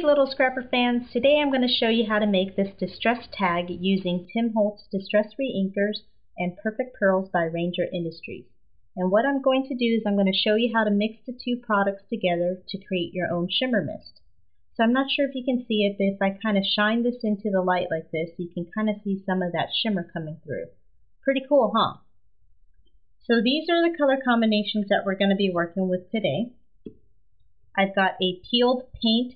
Hey LytleScrapper fans, today I'm going to show you how to make this distressed tag using Holtz Distressed Reinkers and Perfect Pearls by Ranger Industries. And what I'm going to do is I'm going to show you how to mix the two products together to create your own shimmer mist. So I'm not sure if you can see it, but if I kind of shine this into the light like this, you can kind of see some of that shimmer coming through. Pretty cool, huh? So these are the color combinations that we're going to be working with today. I've got a peeled paint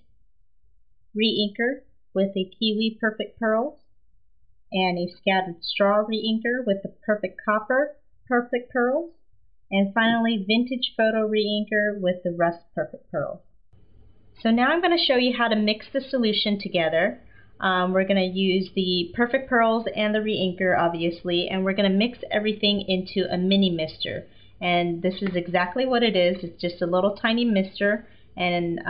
reinker with a kiwi perfect pearls and a scattered straw reinker with the perfect copper perfect pearls, and finally vintage photo reinker with the rust perfect pearls. So now I'm going to show you how to mix the solution together. We're going to use the perfect pearls and the reinker obviously, and we're going to mix everything into a mini mister. And this is exactly what it is. It's just a little tiny mister, and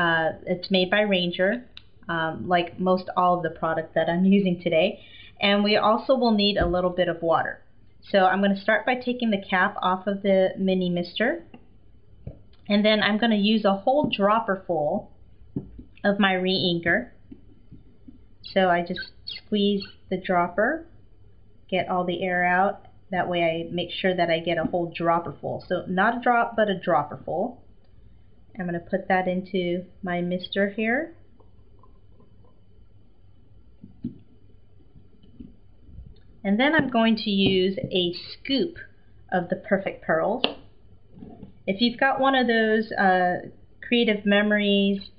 it's made by Ranger. Like most all of the product that I'm using today. And we also will need a little bit of water. So I'm going to start by taking the cap off of the mini mister, and then I'm going to use a whole dropper full of my reinker. So I just squeeze the dropper, get all the air out. That way I make sure that I get a whole dropper full. So not a drop, but a dropper full. I'm going to put that into my mister here. And then I'm going to use a scoop of the perfect pearls. If you've got one of those Creative Memories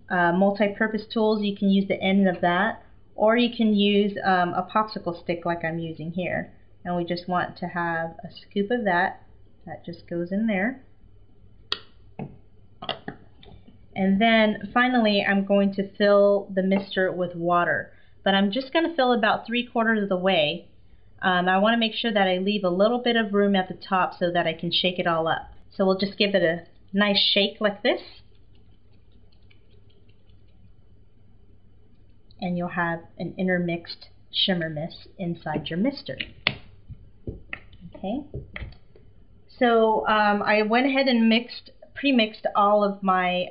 multi-purpose tools, you can use the end of that, or you can use a popsicle stick like I'm using here. And we just want to have a scoop of that. That just goes in there. And then finally I'm going to fill the mister with water. But I'm just going to fill about 3/4 of the way. I want to make sure that I leave a little bit of room at the top so that I can shake it all up. So we'll just give it a nice shake like this. And you'll have an intermixed shimmer mist inside your mister. Okay. So I went ahead and pre-mixed all of my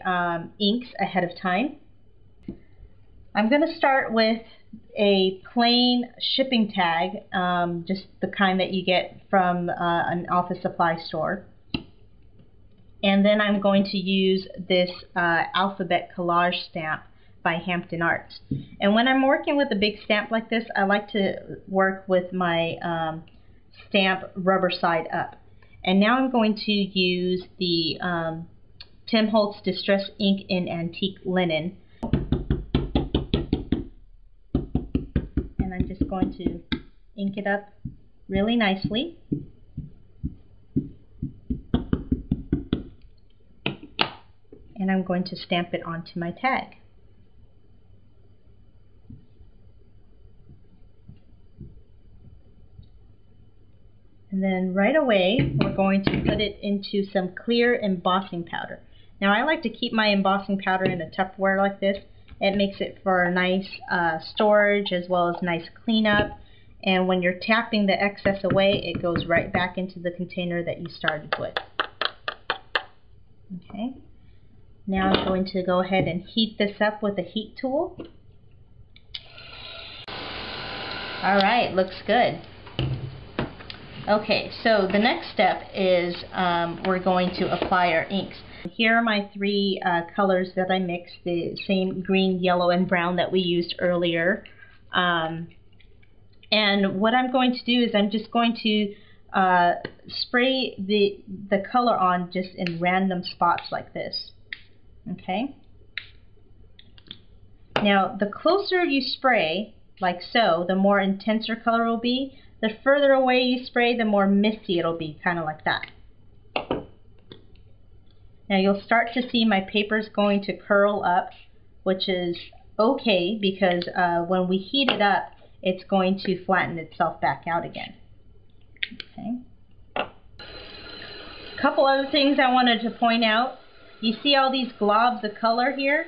inks ahead of time. I'm going to start with a plain shipping tag, just the kind that you get from an office supply store. And then I'm going to use this alphabet collage stamp by Hampton Arts. And when I'm working with a big stamp like this, I like to work with my stamp rubber side up. And now I'm going to use the Holtz Distress Ink in Antique Linen. And I'm just going to ink it up really nicely. And I'm going to stamp it onto my tag. And then right away we're going to put it into some clear embossing powder. Now I like to keep my embossing powder in a Tupperware like this. It makes it for nice storage as well as nice cleanup. And when you're tapping the excess away, it goes right back into the container that you started with. Okay. Now I'm going to go ahead and heat this up with a heat tool. Alright, looks good. Okay, so the next step is we're going to apply our inks. Here are my three colors that I mixed, the same green, yellow, and brown that we used earlier. And what I'm going to do is I'm just going to spray the color on just in random spots like this. Okay. Now, the closer you spray, like so, the more intense your color will be. The further away you spray, the more misty it'll be, kind of like that. Now you'll start to see my paper's going to curl up, which is okay because when we heat it up, it's going to flatten itself back out again. Okay. A couple other things I wanted to point out. You see all these globs of color here?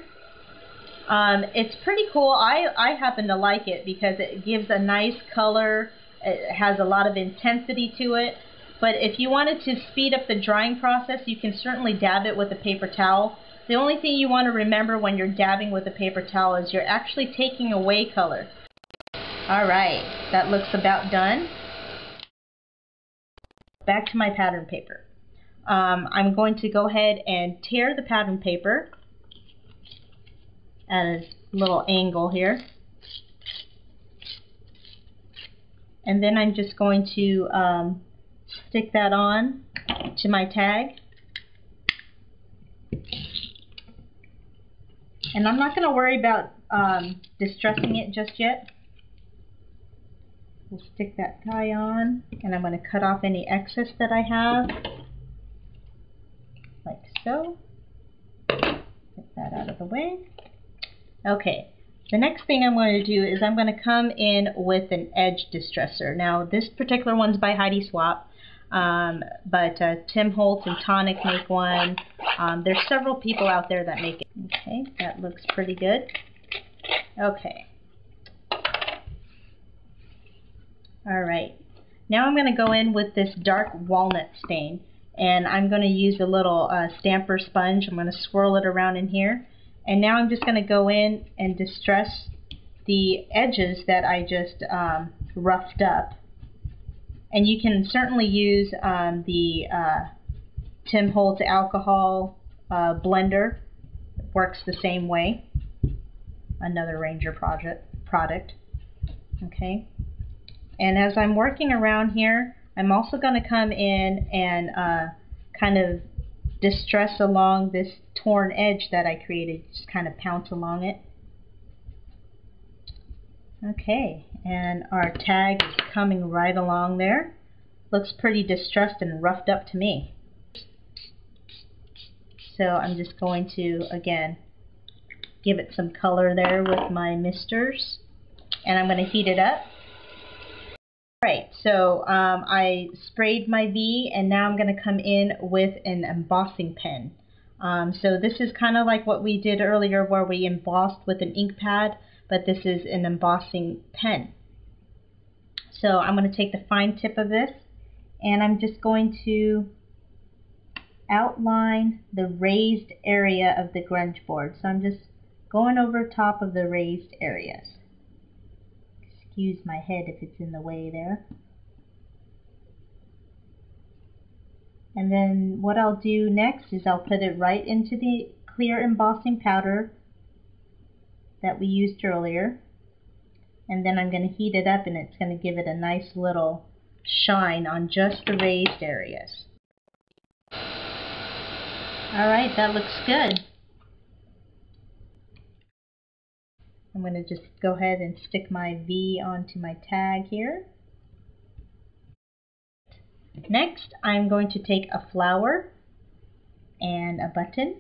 It's pretty cool. I happen to like it because it gives a nice color. It has a lot of intensity to it. But if you wanted to speed up the drying process, you can certainly dab it with a paper towel. The only thing you want to remember when you're dabbing with a paper towel is you're actually taking away color. Alright, that looks about done. Back to my pattern paper. I'm going to go ahead and tear the pattern paper at a little angle here. And then I'm just going to stick that on to my tag. And I'm not going to worry about distressing it just yet. We'll stick that guy on, and I'm going to cut off any excess that I have, like so. Get that out of the way. Okay, the next thing I'm going to do is I'm going to come in with an edge distresser. Now, this particular one's by Heidi Swapp, but Tim Holtz and Tonic make one. There's several people out there that make it. Okay, that looks pretty good. Okay. Alright, now I'm going to go in with this dark walnut stain, and I'm going to use a little stamper sponge. I'm going to swirl it around in here, and now I'm just going to go in and distress the edges that I just roughed up. And you can certainly use the Tim Holtz alcohol blender. It works the same way. Another Ranger product. Okay. And as I'm working around here, I'm also going to come in and kind of distress along this torn edge that I created. Just kind of pounce along it. Okay, and our tag is coming right along there. Looks pretty distressed and roughed up to me. So I'm just going to, again, give it some color there with my misters. And I'm going to heat it up. Alright, so I sprayed my V, and now I'm going to come in with an embossing pen. So this is kind of like what we did earlier where we embossed with an ink pad, but this is an embossing pen. So I'm going to take the fine tip of this, and I'm just going to outline the raised area of the grunge board. So I'm just going over top of the raised areas. Excuse my head if it's in the way there. And then what I'll do next is I'll put it right into the clear embossing powder that we used earlier. And then I'm going to heat it up, and it's going to give it a nice little shine on just the raised areas. Alright, that looks good. I'm going to just go ahead and stick my V onto my tag here. Next, I'm going to take a flower and a button,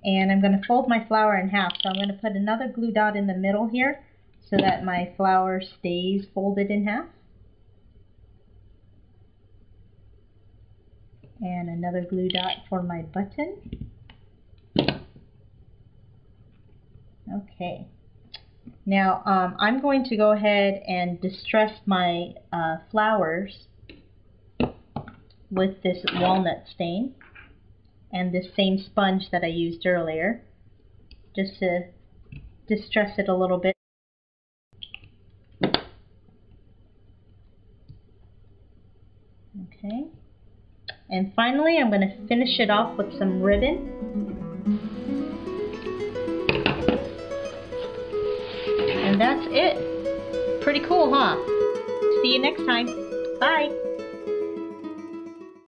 and I'm going to fold my flower in half. So I'm going to put another glue dot in the middle here so that my flower stays folded in half. And another glue dot for my button. Okay. Now I'm going to go ahead and distress my flowers with this walnut stain and this same sponge that I used earlier, just to distress it a little bit. Okay. And finally, I'm going to finish it off with some ribbon. And that's it. Pretty cool, huh? See you next time. Bye.